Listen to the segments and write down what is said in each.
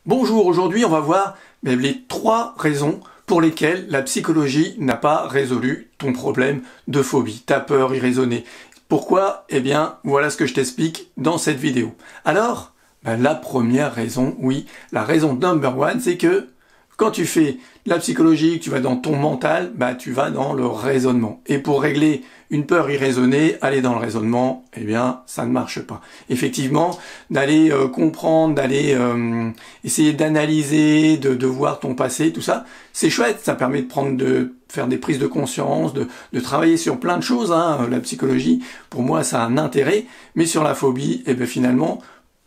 Bonjour, aujourd'hui on va voir les 3 raisons pour lesquelles la psychologie n'a pas résolu ton problème de phobie, ta peur irraisonnée. Pourquoi? Eh bien, voilà ce que je t'explique dans cette vidéo. Alors, la première raison, oui, la raison number one, c'est que quand tu fais de la psychologie, que tu vas dans ton mental, tu vas dans le raisonnement. Et pour régler une peur irraisonnée, aller dans le raisonnement, eh bien, ça ne marche pas. Effectivement, d'aller comprendre, d'aller essayer d'analyser, de voir ton passé, tout ça, c'est chouette. Ça permet de faire des prises de conscience, de travailler sur plein de choses. La psychologie, pour moi, ça a un intérêt. Mais sur la phobie, eh bien, finalement,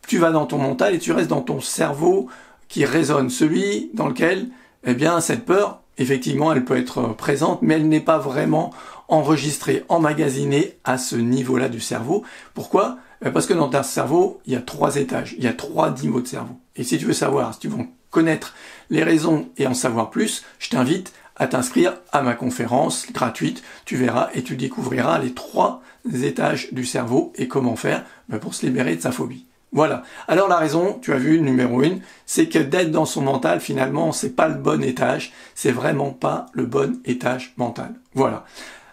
tu vas dans ton mental et tu restes dans ton cerveau qui résonne, celui dans lequel, eh bien, cette peur, effectivement, elle peut être présente, mais elle n'est pas vraiment enregistrée, emmagasinée à ce niveau-là du cerveau. Pourquoi? Parce que dans ton cerveau, il y a 3 étages, il y a 3 niveaux de cerveau. Et si tu veux savoir, si tu veux connaître les raisons et en savoir plus, je t'invite à t'inscrire à ma conférence gratuite. Tu verras et tu découvriras les 3 étages du cerveau et comment faire pour se libérer de sa phobie. Voilà. Alors la raison, tu as vu, numéro 1, c'est que d'être dans son mental, finalement, c'est pas le bon étage. C'est vraiment pas le bon étage mental. Voilà.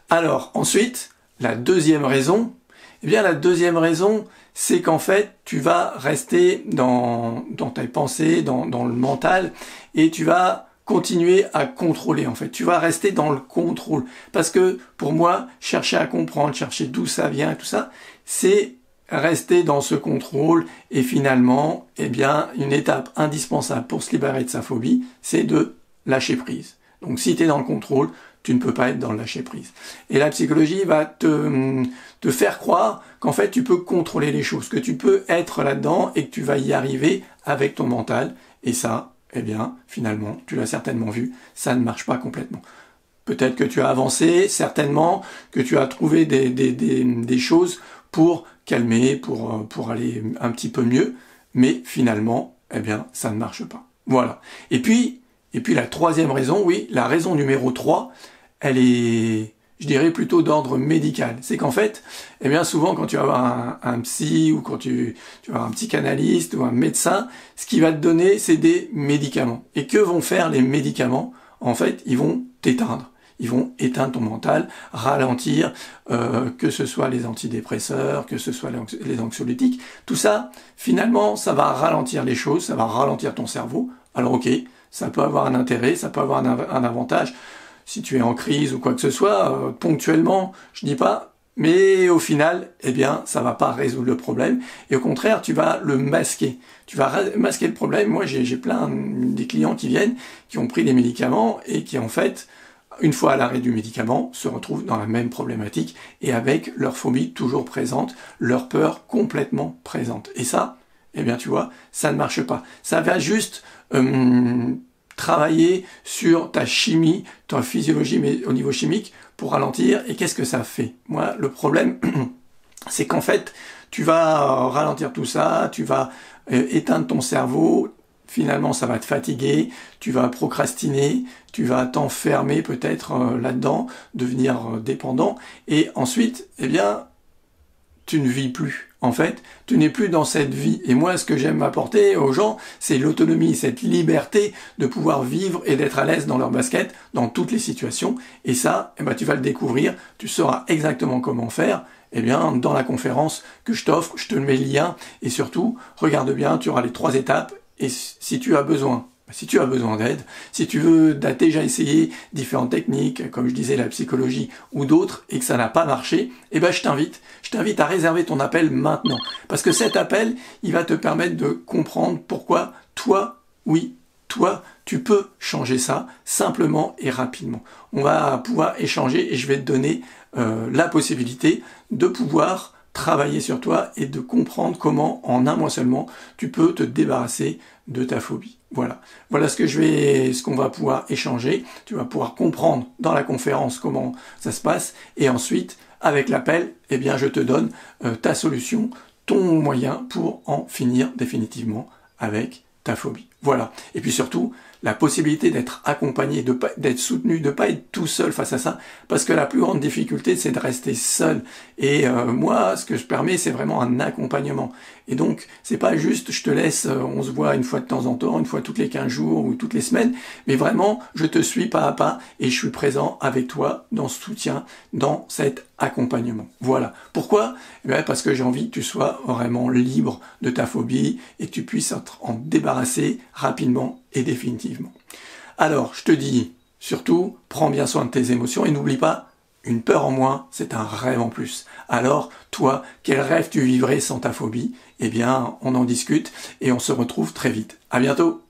Alors, ensuite, la deuxième raison, eh bien, la deuxième raison, c'est qu'en fait, tu vas rester dans tes pensées, dans le mental, et tu vas continuer à contrôler, en fait. Tu vas rester dans le contrôle. Parce que, pour moi, chercher à comprendre, chercher d'où ça vient, tout ça, c'est rester dans ce contrôle et finalement, eh bien, une étape indispensable pour se libérer de sa phobie, c'est de lâcher prise. Donc si tu es dans le contrôle, tu ne peux pas être dans le lâcher prise. Et la psychologie va te faire croire qu'en fait tu peux contrôler les choses, que tu peux être là-dedans et que tu vas y arriver avec ton mental. Et ça, eh bien, finalement, tu l'as certainement vu, ça ne marche pas complètement. Peut-être que tu as avancé, certainement que tu as trouvé des choses pour calmer, pour aller un petit peu mieux, mais finalement, eh bien, ça ne marche pas. Voilà. Et puis la troisième raison, oui, la raison numéro 3, elle est, je dirais, plutôt d'ordre médical. C'est qu'en fait, eh bien, souvent, quand tu vas avoir un psy ou quand tu vas avoir un psychanalyste ou un médecin, ce qu'il va te donner, c'est des médicaments. Et que vont faire les médicaments? En fait, ils vont t'éteindre. Ils vont éteindre ton mental, ralentir, que ce soit les antidépresseurs, que ce soit les anxiolytiques. Tout ça, finalement, ça va ralentir les choses, ça va ralentir ton cerveau. Alors ok, ça peut avoir un intérêt, ça peut avoir un avantage. Si tu es en crise ou quoi que ce soit, ponctuellement, je dis pas, mais au final, eh bien, ça va pas résoudre le problème. Et au contraire, tu vas le masquer. Tu vas masquer le problème. Moi, j'ai plein des clients qui viennent, qui ont pris des médicaments et qui, en fait, une fois à l'arrêt du médicament, se retrouvent dans la même problématique et avec leur phobie toujours présente, leur peur complètement présente. Et ça, eh bien tu vois, ça ne marche pas. Ça va juste travailler sur ta chimie, ta physiologie, mais au niveau chimique, pour ralentir. Et qu'est-ce que ça fait? Moi, le problème, c'est qu'en fait, tu vas ralentir tout ça, tu vas éteindre ton cerveau. Finalement, ça va te fatiguer, tu vas procrastiner, tu vas t'enfermer peut-être là-dedans, devenir dépendant, et ensuite, eh bien, tu ne vis plus. En fait, tu n'es plus dans cette vie. Et moi, ce que j'aime apporter aux gens, c'est l'autonomie, cette liberté de pouvoir vivre et d'être à l'aise dans leur basket, dans toutes les situations. Et ça, eh ben, tu vas le découvrir, tu sauras exactement comment faire. Eh bien, dans la conférence que je t'offre, je te mets le lien, et surtout, regarde bien, tu auras les 3 étapes. Et si tu as besoin d'aide, si tu as déjà essayé différentes techniques, comme je disais la psychologie ou d'autres, et que ça n'a pas marché, eh ben je t'invite à réserver ton appel maintenant. Parce que cet appel, il va te permettre de comprendre pourquoi toi, tu peux changer ça simplement et rapidement. On va pouvoir échanger et je vais te donner la possibilité de pouvoir travailler sur toi et de comprendre comment, en un mois seulement, tu peux te débarrasser de ta phobie. Voilà. Voilà ce qu'on va pouvoir échanger. Tu vas pouvoir comprendre dans la conférence comment ça se passe. Et ensuite, avec l'appel, eh bien, je te donne ta solution, ton moyen pour en finir définitivement avec ta phobie. Voilà. Et puis surtout, la possibilité d'être accompagné, d'être soutenu, de pas être tout seul face à ça, parce que la plus grande difficulté, c'est de rester seul. Et moi, ce que je permets, c'est vraiment un accompagnement. Et donc, c'est pas juste, je te laisse, on se voit une fois de temps en temps, une fois toutes les 15 jours ou toutes les semaines, mais vraiment, je te suis pas à pas et je suis présent avec toi dans ce soutien, dans cet accompagnement. Voilà. Pourquoi? Eh bien, parce que j'ai envie que tu sois vraiment libre de ta phobie et que tu puisses en débarrasser rapidement et définitivement. Alors, je te dis, surtout, prends bien soin de tes émotions et n'oublie pas, une peur en moins, c'est un rêve en plus. Alors, toi, quel rêve tu vivrais sans ta phobie? Eh bien, on en discute et on se retrouve très vite. À bientôt!